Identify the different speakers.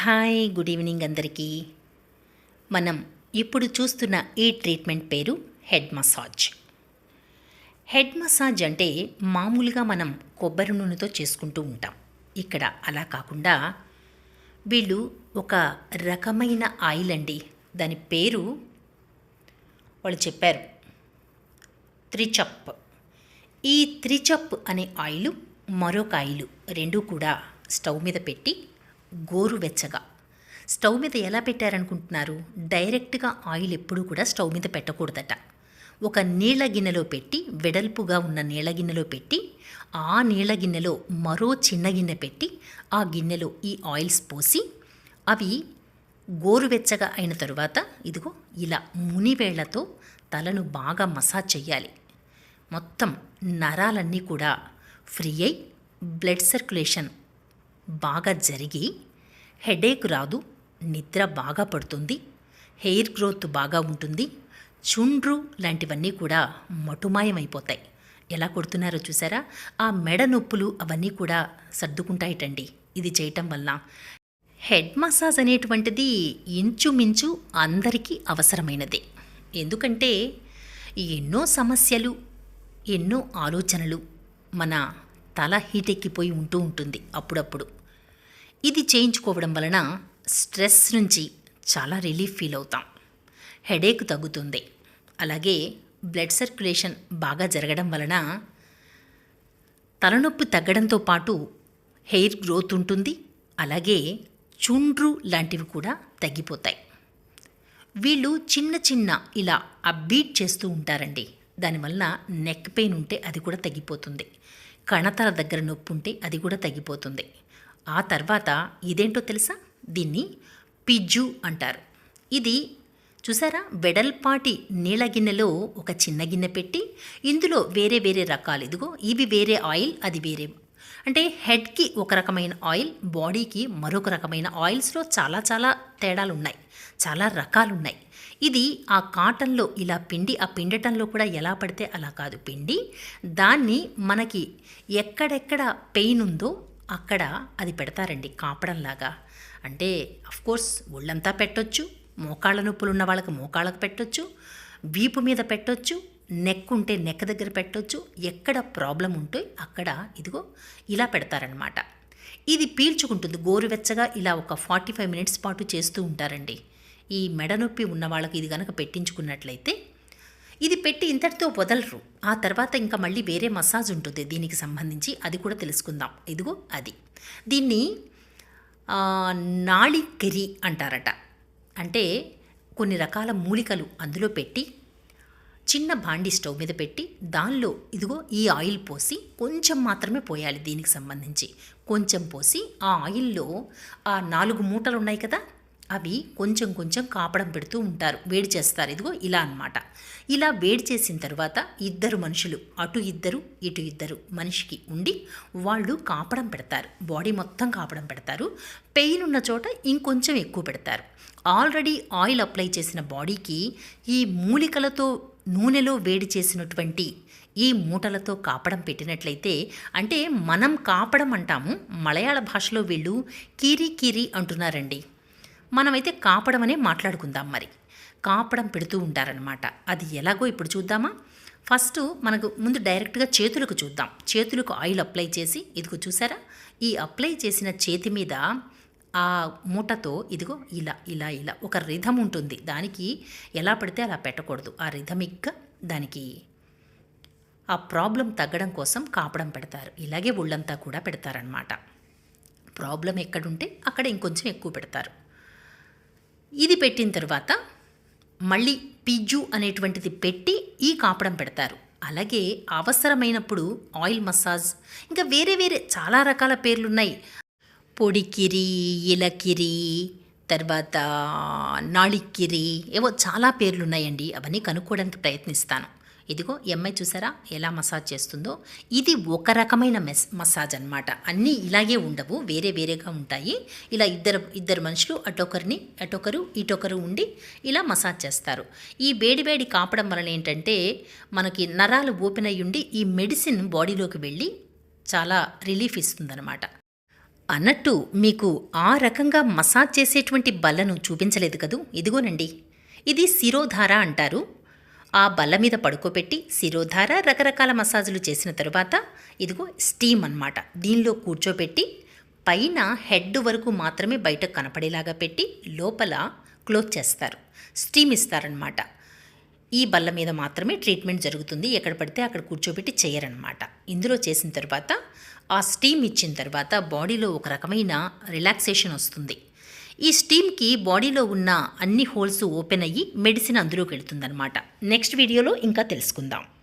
Speaker 1: Hi good evening అందరికీ. మనం ఇప్పుడు చూస్తున్న ఈ ట్రీట్మెంట్ పేరు హెడ్ మసాజ్. హెడ్ మసాజ్ అంటే మామూలుగా మనం కొబ్బరి నూనెతో చేసుకుంటూ ఉంటాం. ఇక్కడ అలా కాకుండా వీళ్ళు ఒక రకమైన ఆయిల్ అండి. దాని పేరు వాళ్ళు చెప్పారు త్రిచప్. ఈ త్రిచప్ అనే ఆయిల్ మరొక ఆయిల్ రెండూ కూడా స్టవ్ మీద పెట్టి గోరువెచ్చగా, స్టవ్ మీద ఎలా పెట్టారనుకుంటున్నారు? డైరెక్ట్గా ఆయిల్ ఎప్పుడూ కూడా స్టవ్ మీద పెట్టకూడదట. ఒక నీళ్ళ గిన్నెలో పెట్టి, వెడల్పుగా ఉన్న నీళ్ళ గిన్నెలో పెట్టి, ఆ నీళ్ళ గిన్నెలో మరో చిన్న గిన్నె పెట్టి, ఆ గిన్నెలో ఈ ఆయిల్స్ పోసి అవి గోరువెచ్చగా అయిన తరువాత ఇదిగో ఇలా మునివేళ్లతో తలను బాగా మసాజ్ చేయాలి. మొత్తం నరాలన్నీ కూడా ఫ్రీ అయి బ్లడ్ సర్క్యులేషన్ బాగా జరిగి హెడేక్ రాదు, నిద్ర బాగా పడుతుంది, హెయిర్ గ్రోత్ బాగా ఉంటుంది, చుండ్రు లాంటివన్నీ కూడా మటుమాయమైపోతాయి. ఎలా కొడుతున్నారో చూసారా? ఆ మెడ నొప్పులు అవన్నీ కూడా సర్దుకుంటాయిటండి ఇది చేయటం వల్ల. హెడ్ మసాజ్ అనేటువంటిది ఇంచుమించు అందరికీ అవసరమైనదే. ఎందుకంటే ఎన్నో సమస్యలు, ఎన్నో ఆలోచనలు మన తల హీటెక్కిపోయి ఉంటూ ఉంటుంది అప్పుడప్పుడు. ఇది చేయించుకోవడం వలన స్ట్రెస్ నుంచి చాలా రిలీఫ్ ఫీల్ అవుతాం, హెడేక్ తగ్గుతుంది. అలాగే బ్లడ్ సర్క్యులేషన్ బాగా జరగడం వలన తలనొప్పి తగ్గడంతో పాటు హెయిర్ గ్రోత్ ఉంటుంది. అలాగే చుండ్రు లాంటివి కూడా తగ్గిపోతాయి. వీళ్ళు చిన్న చిన్న ఇలా బీట్ చేస్తూ ఉంటారండి. దానివల్ల నెక్ పెయిన్ ఉంటే అది కూడా తగ్గిపోతుంది. కణతల దగ్గర నొప్పి ఉంటే అది కూడా తగ్గిపోతుంది. ఆ తర్వాత ఇదేంటో తెలుసా? దీన్ని పిజ్జు అంటారు. ఇది చూసారా? వెడల్పాటి నీళ్ళ గిన్నెలో ఒక చిన్న గిన్నె పెట్టి ఇందులో వేరే వేరే రకాలు, ఇదిగో ఇవి వేరే ఆయిల్, అది వేరే. అంటే హెడ్కి ఒక రకమైన ఆయిల్, బాడీకి మరొక రకమైన ఆయిల్స్లో చాలా చాలా తేడాలు ఉన్నాయి, చాలా రకాలు ఉన్నాయి. ఇది ఆ కాటన్లో ఇలా పిండి, ఆ పిండటంలో కూడా ఎలా పడితే అలా కాదు, పిండి దాన్ని మనకి ఎక్కడెక్కడ పెయిన్ ఉందో అక్కడ అది పెడతారండి కాపడంలాగా. అంటే అఫ్కోర్స్ ఒళ్ళంతా పెట్టొచ్చు, మోకాళ్ళ నొప్పులు ఉన్న వాళ్ళకి మోకాళ్ళకు పెట్టొచ్చు, వీపు మీద పెట్టొచ్చు, నెక్ ఉంటే నెక్ దగ్గర పెట్టొచ్చు. ఎక్కడ ప్రాబ్లం ఉంటే అక్కడ ఇదిగో ఇలా పెడతారనమాట. ఇది పీల్చుకుంటుంది గోరువెచ్చగా. ఇలా ఒక 45 మినిట్స్ పాటు చేస్తూ ఉంటారండి. ఈ మెడ నొప్పి ఉన్న వాళ్ళకి ఇది కనుక పెట్టించుకున్నట్లయితే, ఇది పెట్టి ఇంతటితో వదలరు. ఆ తర్వాత ఇంకా మళ్ళీ వేరే మసాజ్ ఉంటుంది దీనికి సంబంధించి, అది కూడా తెలుసుకుందాం. ఇదిగో అది. దీన్ని నాళికెరి అంటారట. అంటే కొన్ని రకాల మూలికలు అందులో పెట్టి చిన్న బాండి స్టవ్ మీద పెట్టి దానిలో ఇదిగో ఈ ఆయిల్ పోసి, కొంచెం మాత్రమే పోయాలి దీనికి సంబంధించి, కొంచెం పోసి ఆ ఆయిల్లో ఆ 4 మూటలు ఉన్నాయి కదా, అవి కొంచెం కొంచెం కాపడం పెడుతూ ఉంటారు, వేడి చేస్తారు. ఇదిగో ఇలా అన్నమాట. ఇలా వేడి చేసిన తర్వాత ఇద్దరు మనుషులు, అటు ఇద్దరు ఇటు ఇద్దరు మనిషికి ఉండి వాళ్ళు కాపడం పెడతారు, బాడీ మొత్తం కాపడం పెడతారు. పెయిన్ ఉన్న చోట ఇంకొంచెం ఎక్కువ పెడతారు. ఆల్రెడీ ఆయిల్ అప్లై చేసిన బాడీకి ఈ మూలికలతో నూనెలో వేడి చేసినటువంటి ఈ మూటలతో కాపడం పెట్టినట్లయితే, అంటే మనం కాపడం అంటాము, మలయాళ భాషలో వీళ్ళు కీరి కీరి అంటున్నారండి. మనమైతే కాపడం అనే మాట్లాడుకుందాం. మరి కాపడం పెడుతూ ఉంటారనమాట. అది ఎలాగో ఇప్పుడు చూద్దామా? ఫస్ట్ మనకు ముందు డైరెక్ట్గా చేతులకు చూద్దాం. చేతులకు ఆయిల్ అప్లై చేసి ఇదిగో చూసారా? ఈ అప్లై చేసిన చేతి మీద ఆ మూటతో ఇదిగో ఇలా ఇలా ఇలా ఒక రిథం ఉంటుంది. దానికి ఎలా పడితే అలా పెట్టకూడదు. ఆ రిథమిక్గా దానికి ఆ ప్రాబ్లం తగ్గడం కోసం కాపడం పెడతారు. ఇలాగే ఒళ్ళంతా కూడా పెడతారనమాట. ప్రాబ్లం ఎక్కడుంటే అక్కడ ఇంకొంచెం ఎక్కువ పెడతారు. ఇది పెట్టిన తర్వాత మళ్ళీ పిజ్జు అనేటువంటిది పెట్టి ఈ కాపడం పెడతారు. అలాగే అవసరమైనప్పుడు ఆయిల్ మసాజ్, ఇంకా వేరే వేరే చాలా రకాల పేర్లున్నాయి. పొడికిరి, ఇలకిరి, తర్వాత నాళికిరి, ఏవో చాలా పేర్లున్నాయండి. అవన్నీ కనుక్కోవడానికి ప్రయత్నిస్తాను. ఇదిగో ఎంఐ చూసారా ఎలా మసాజ్ చేస్తుందో? ఇది ఒక రకమైన మసాజ్ అన్నమాట. అన్నీ ఇలాగే ఉండవు, వేరే వేరేగా ఉంటాయి. ఇలా ఇద్దరు మనుషులు అటొకరు ఇటొకరు ఉండి ఇలా మసాజ్ చేస్తారు. ఈ వేడి కాపడం వలన ఏంటంటే మనకి నరాలు ఓపెన్ అయ్యి ఉండి ఈ మెడిసిన్ బాడీలోకి వెళ్ళి చాలా రిలీఫ్ ఇస్తుందన్నమాట. అన్నట్టు మీకు ఆ రకంగా మసాజ్ చేసేటువంటి బల్లను చూపించలేదు కదూ, ఇదిగోనండి. ఇది శిరోధార అంటారు. ఆ బల్ల మీద పడుకోబెట్టి శిరోధార రకరకాల మసాజులు చేసిన తరువాత ఇదిగో స్టీమ్ అన్నమాట. దీనిలో కూర్చోబెట్టి పైన హెడ్ వరకు మాత్రమే బయటకు కనపడేలాగా పెట్టి లోపల క్లోజ్ చేస్తారు, స్టీమ్ ఇస్తారనమాట. ఈ బల్ల మీద మాత్రమే ట్రీట్మెంట్ జరుగుతుంది, ఎక్కడ పడితే అక్కడ కూర్చోబెట్టి చేయరనమాట. ఇందులో చేసిన తర్వాత ఆ స్టీమ్ ఇచ్చిన తర్వాత బాడీలో ఒక రకమైన రిలాక్సేషన్ వస్తుంది. ఈ స్టీమ్కి బాడీలో ఉన్న అన్ని హోల్స్ ఓపెన్ అయ్యి మెడిసిన్ అందులోకి వెళుతుందనమాట. నెక్స్ట్ వీడియోలో ఇంకా తెలుసుకుందాం.